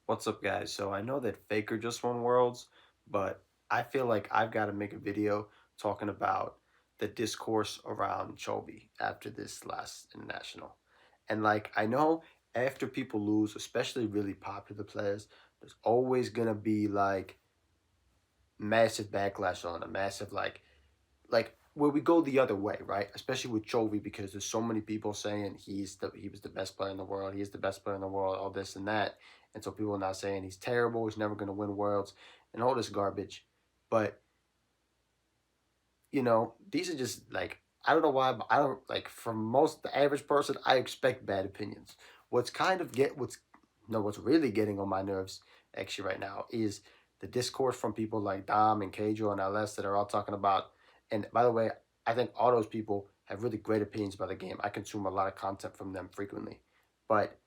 What's up, guys? So I know that Faker just won Worlds, but I feel like I've got to make a video talking about the discourse around Chovy after this last international. And like, I know after people lose, especially really popular players, there's always gonna be like massive backlash on a massive like where we go the other way, right? Especially with Chovy because there's so many people saying he was the best player in the world, he is the best player in the world, all this and that, and so people are not saying he's terrible, he's never going to win worlds, and all this garbage. But these are just like I don't know why, but I don't like for most the average person, I expect bad opinions. What's kind of get what's no what's really getting on my nerves actually right now is the discourse from people like Dom and Kjo and LS that are all talking about. And by the way, I think all those people have really great opinions about the game. I consume a lot of content from them frequently, but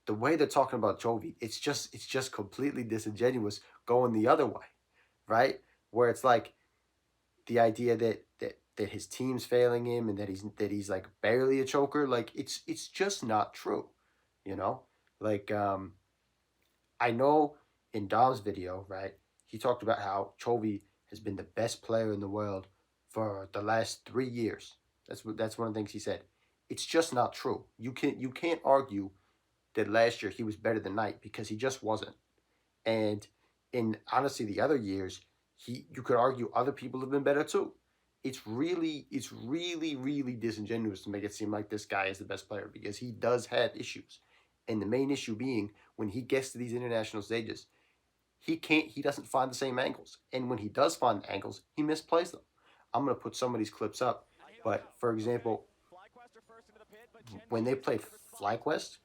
the way they're talking about Chovy, it's just completely disingenuous going the other way, right? Where it's like the idea that his team's failing him and that he's like barely a choker, like it's just not true, you know. Like I know in Dom's video, right, he talked about how Chovy has been the best player in the world for the last 3 years. That's one of the things he said. It's just not true. You can't argue that last year he was better than Knight because he just wasn't. And in honestly the other years, you could argue other people have been better too. It's really disingenuous to make it seem like this guy is the best player because he does have issues. And the main issue being when he gets to these international stages, he doesn't find the same angles. And when he does find the angles, he misplays them. I'm gonna put some of these clips up. But for example, when they played FlyQuest,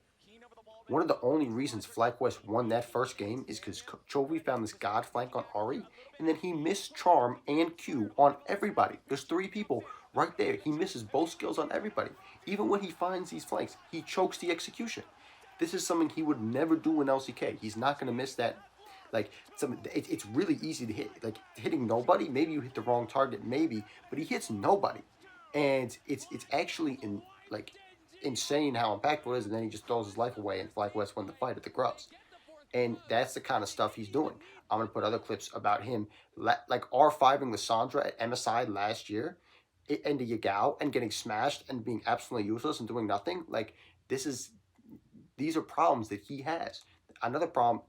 one of the only reasons FlyQuest won that first game is because Chovy found this god flank on Ari, and then he missed Charm and Q on everybody. There's three people right there. He misses both skills on everybody. Even when he finds these flanks, he chokes the execution. This is something he would never do in LCK. He's not going to miss that. Like it's really easy to hit. Like hitting nobody, maybe you hit the wrong target, maybe, but he hits nobody, and it's actually in like insane how impactful it is, and then he just throws his life away and FlyQuest won the fight at the Grubs. And that's the kind of stuff he's doing. I'm going to put other clips about him, like R5ing with Sandra at MSI last year into Yagao and getting smashed and being absolutely useless and doing nothing. Like, this is, these are problems that he has. Another problem,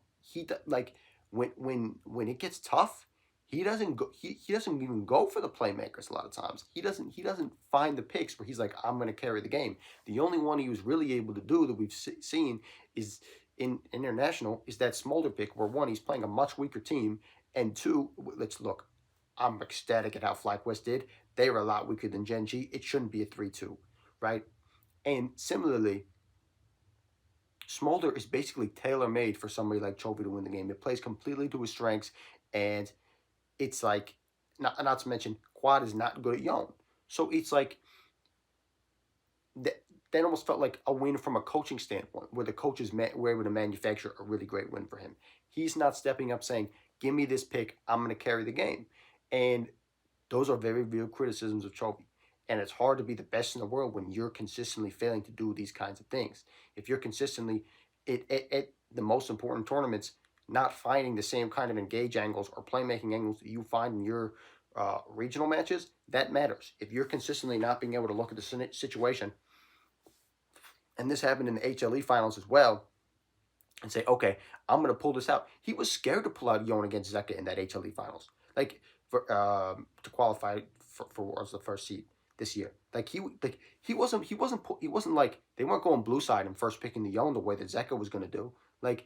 like, when it gets tough, he doesn't even go for the playmakers a lot of times. He doesn't find the picks where he's like, I'm going to carry the game. The only one he was really able to do that we've seen is in international is that Smolder pick where one, he's playing a much weaker team, and two, let's look. I'm ecstatic at how FlyQuest did. They were a lot weaker than Gen G. It shouldn't be a 3-2, right? And similarly, Smolder is basically tailor made for somebody like Chovy to win the game. It plays completely to his strengths, and it's like, not to mention, Quad is not good at Yon. So it's like, that almost felt like a win from a coaching standpoint, where the coaches were able to manufacture a really great win for him. He's not stepping up saying, give me this pick, I'm going to carry the game. And those are very real criticisms of Chovy. And it's hard to be the best in the world when you're consistently failing to do these kinds of things. If you're consistently at the most important tournaments not finding the same kind of engage angles or playmaking angles that you find in your regional matches, that matters. If you're consistently not being able to look at the situation, and this happened in the HLE finals as well, and say, okay, I'm going to pull this out. He was scared to pull out Yon against Zeka in that HLE finals, like for to qualify for Worlds the first seed this year. He wasn't like they weren't going blue side and first picking the Yon the way that Zeka was going to do. Like,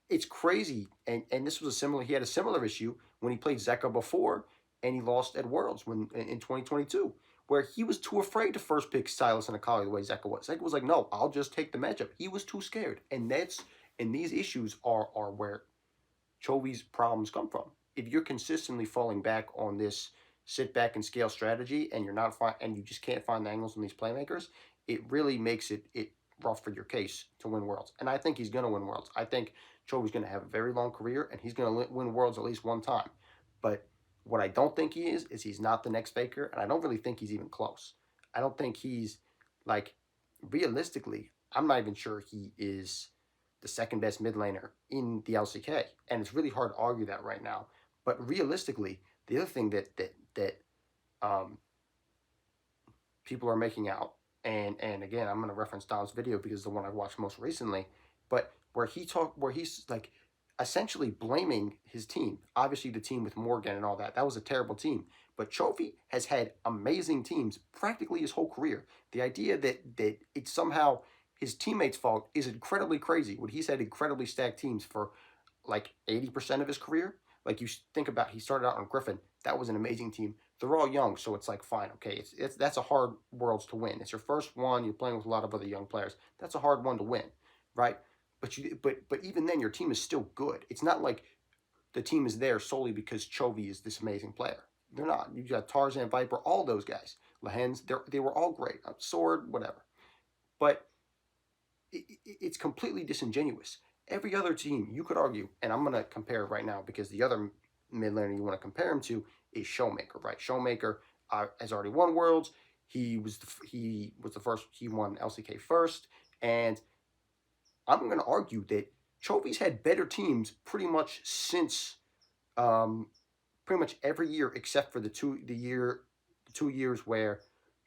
it's crazy, and this was he had a similar issue when he played Zeka before, and he lost at Worlds when in 2022, where he was too afraid to first pick Silas and Akali the way Zeka was. Zeka was like, no, I'll just take the matchup. He was too scared, and these issues are where Chovy's problems come from. If you're consistently falling back on this sit back and scale strategy, and and you just can't find the angles on these playmakers, it really makes it rough for your case to win Worlds. And I think he's going to win Worlds. I think Chovy's going to have a very long career, and he's going to win Worlds at least one time. But what I don't think he is he's not the next Faker, and I don't really think he's even close. I don't think he's, like, realistically, I'm not even sure he is the second best mid laner in the LCK, and it's really hard to argue that right now. But realistically, the other thing that um, people are making out, and again, I'm going to reference Dom's video because it's the one I watched most recently, but where he's like essentially blaming his team. Obviously, the team with Morgan and all that was a terrible team. But Chovy has had amazing teams practically his whole career. The idea that it's somehow his teammates' fault is incredibly crazy. When he's had incredibly stacked teams for like 80% of his career. Like you think about, he started out on Griffin. That was an amazing team. They're all young, so it's like fine, okay. It's that's a hard Worlds to win. It's your first one. You're playing with a lot of other young players. That's a hard one to win, right? But even then, your team is still good. It's not like the team is there solely because Chovy is this amazing player. They're not. You got Tarzan, Viper, all those guys. Lahens, they were all great. Sword, whatever. But it's completely disingenuous. Every other team, you could argue, and I'm going to compare right now because the other mid laner you want to compare him to is Showmaker, right? Showmaker has already won Worlds. He was the first. He won LCK first, and I'm going to argue that Chovy's had better teams pretty much since pretty much every year except for the 2 years where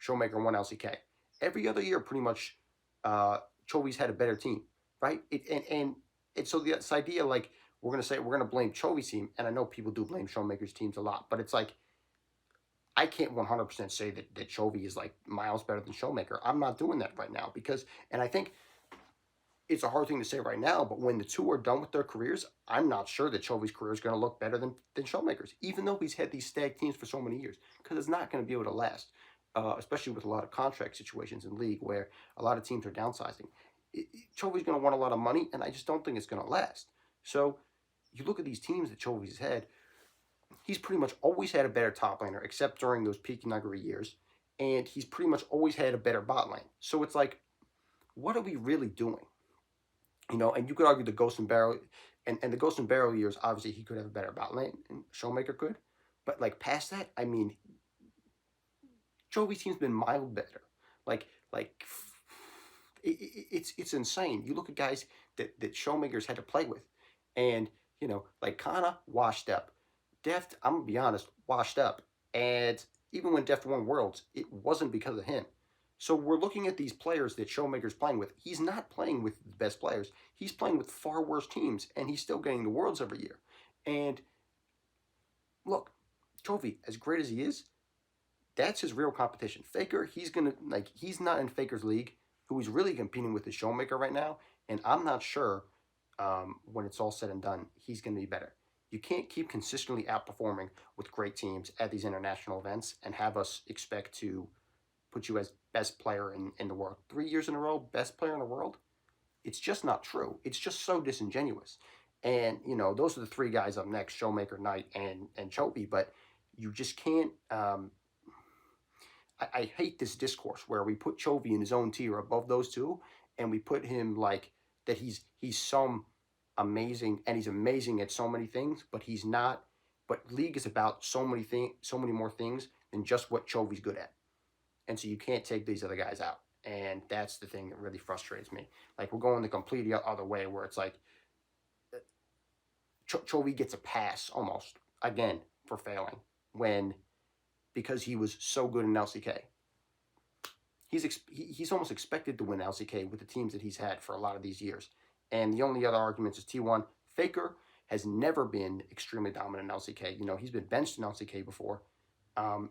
Showmaker won LCK. Every other year, pretty much, Chovy's had a better team, right? And so this idea, like, we're gonna blame Chovy's team, and I know people do blame Showmaker's teams a lot, but it's like I can't 100% say that Chovy is like miles better than Showmaker. I'm not doing that right now because, and I think it's a hard thing to say right now, but when the two are done with their careers, I'm not sure that Chovy's career is going to look better than Showmaker's, even though he's had these stacked teams for so many years, because it's not going to be able to last, especially with a lot of contract situations in League where a lot of teams are downsizing. Chovy's going to want a lot of money, and I just don't think it's going to last. So you look at these teams that Chovy's had, he's pretty much always had a better top laner, except during those peak Nuggery years, and he's pretty much always had a better bot lane. So it's like, what are we really doing? And you could argue the Ghost and Barrel, and the Ghost and Barrel years, obviously he could have a better bot lane, and Showmaker could. But like past that, I mean, Chovy's team's been mild better. Like it's insane. You look at guys that Showmaker's had to play with, and like Kana washed up, Deft. I'm gonna be honest, washed up, and even when Deft won Worlds, it wasn't because of him. So we're looking at these players that Showmaker's playing with. He's not playing with the best players. He's playing with far worse teams, and he's still getting the Worlds every year. And look, Chovy, as great as he is, that's his real competition. Faker, he's not in Faker's league. Who he's really competing with is Showmaker right now, and I'm not sure when it's all said and done, he's going to be better. You can't keep consistently outperforming with great teams at these international events and have us expect to put you as best player in the world. 3 years in a row, best player in the world? It's just not true. It's just so disingenuous. And, those are the three guys up next, Showmaker, Knight, and Chovy, but you just can't... I hate this discourse where we put Chovy in his own tier above those two, and we put him like that he's some amazing, and he's amazing at so many things, but he's not. But League is about so many more things than just what Chovy's good at. And so you can't take these other guys out. And that's the thing that really frustrates me. Like, we're going the complete other way where it's like Chovy gets a pass almost, again, for failing because he was so good in LCK. He's almost expected to win LCK with the teams that he's had for a lot of these years. And the only other argument is T1. Faker has never been extremely dominant in LCK. He's been benched in LCK before.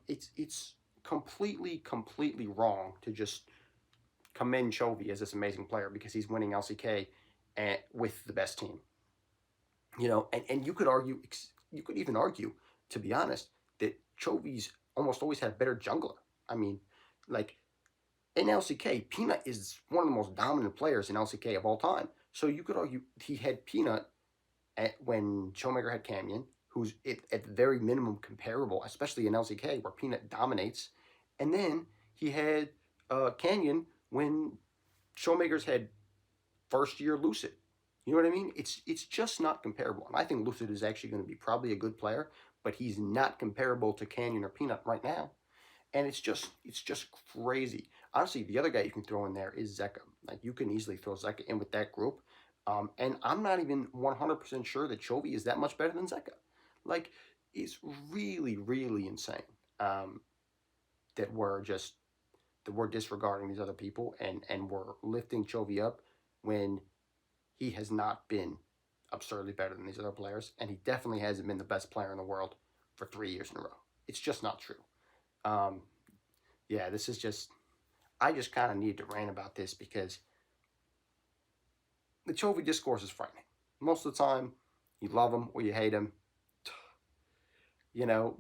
It's completely wrong to just commend Chovy as this amazing player because he's winning LCK with the best team. And you could even argue, to be honest, that Chovy's almost always had a better jungler. I mean, like, in LCK, Peanut is one of the most dominant players in LCK of all time. So you could argue he had Peanut when Showmaker had Canyon, who's at the very minimum comparable, especially in LCK, where Peanut dominates. And then he had Canyon when Showmaker's had first-year Lucid. You know what I mean? It's just not comparable. And I think Lucid is actually going to be probably a good player, but he's not comparable to Canyon or Peanut right now. And it's just crazy. Honestly, the other guy you can throw in there is Zeka. Like, you can easily throw Zeka in with that group. And I'm not even 100% sure that Chovy is that much better than Zeka. Like, it's really, really insane that we're disregarding these other people and we're lifting Chovy up when he has not been absurdly better than these other players, and he definitely hasn't been the best player in the world for 3 years in a row. It's just not true. Yeah, this is just, I just kind of need to rant about this because the Chovy discourse is frightening. Most of the time, you love him or you hate him. You know,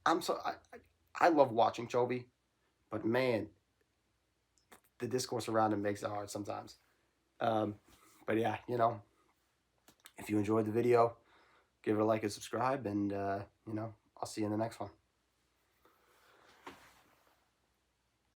I love watching Chovy, but man, the discourse around him makes it hard sometimes. Um, but yeah, if you enjoyed the video, give it a like and subscribe, and I'll see you in the next one.